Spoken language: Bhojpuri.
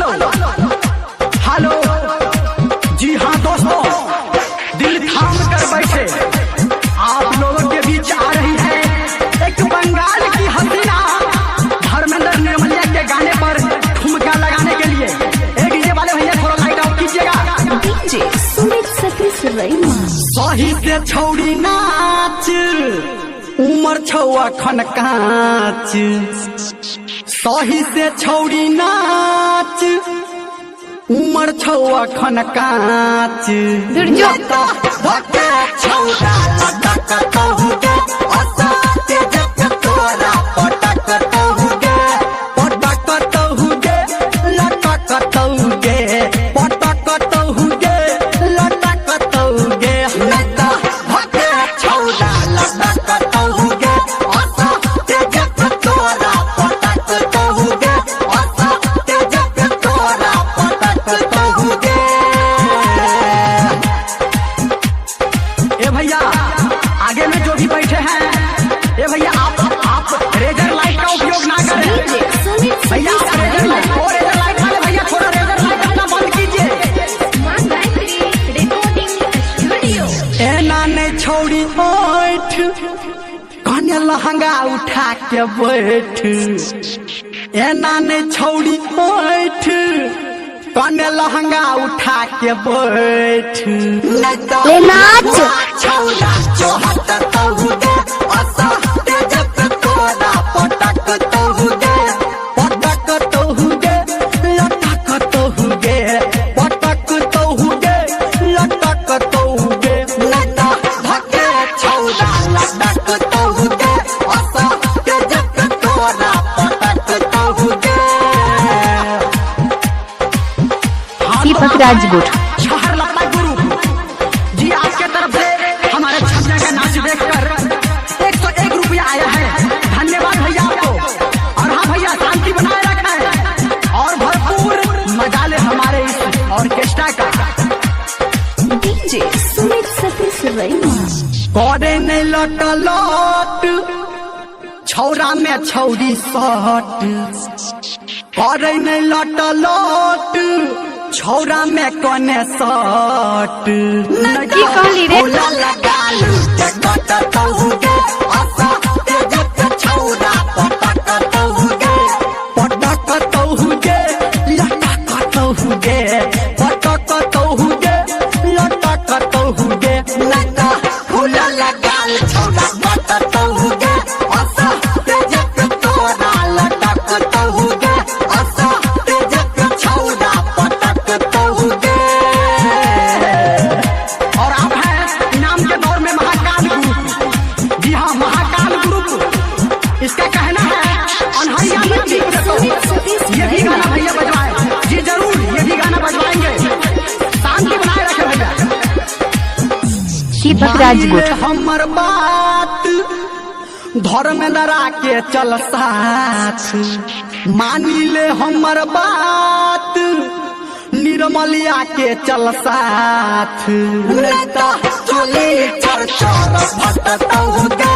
Hello hello. जी हाँ दोस्तों, दिल थाम कर बैठे, आप लोगों के बीच आ रही है एक बंगाल की हसीना धर्मेंद्र निर्मलिया के गाने पर ठुमका लगाने के लिए। एक डीजे वाले भैया थोड़ा लाइट ऑफ कीजिएगा। डीजे सुमित सतीश रईमा। सही से छौड़ी नाच, उमर छौआ खन काच। सही से छौड़ी नाच, उमर छौआ खन काच। छौड़ा लटक तहुगे, असाते जग तोरा पटक तहुगे, पटक तहुगे, लटक तहुगे, पटक तहुगे, लटक तहुगे। नैता भके छौड़ा लटक तहुगे, असाते जग तोरा पटक तहुगे, असाते जग तोरा पटक तहुगे। ए भैया आगे में जो भी बैठे हैं, ए भैया आप रेजर लाइट का उपयोग ना करें। भैया आप रेजर लाइट वाले भैया थोड़ा रेजर लाइट अपना बंद कीजिए। ए नाने छौड़ी बैठ, कने लहंगा उठा के बैठ। ए नाने छौड़ी बैठ, कने लहंगा उठा के बैठ। ले नाच। छौड़ा जोहत तहुगे, असाते जग तोरा पटक तहुगे, पटक तहुगे, लटक तहुगे, पटक तहुगे, लटक तहुगे। लटा धके छौड़ा लटक तहुगे, असाते जग तोरा पटक तहुगे। दीपक राजगुट। शहर लता गुरु जी आपके तरफ से हमारे छमिया का नाच देखकर 101 रुपया आया है। धन्यवाद भैया आपको। और हाँ भैया, शांति बनाए रखें और भरपूर मजा ले हमारे इस ऑर्केस्ट्रा का। डीजे सुमित सतीश रईमा। करे नहीं लट लट, छौरा में छौरी सट। करे नहीं लट लट, छौरा में कने सट। की कहली रे? लगालू के कट तहुगे, असाते जग छौरा पटक तहुगे, पटक तहुगे, लटक तहुगे, पटक तहुगे, लटक तहुगे। लटा फूल लगाल छौरा कट तहुगे, असाते जग तोरा लटक तहुगे, असाते जग छौरा पटक तहुगे। और आप हैं इनाम के दौर में महाकाल ग्रुप। जी हाँ, महाकाल ग्रुप। इसका कहना है अनहैया में जीत रखो। ये भी गाना भैया बजवाए। जी जरूर, ये भी गाना बजवाएंगे। शांति बनाए रखे भैया। दीपक राजगुट। हमर बात धर्मेंद्र के चल साथ, मानी ले हमर बात निर्मलिया के चल साथ। नेता चोली चर चर भटक तहुगे,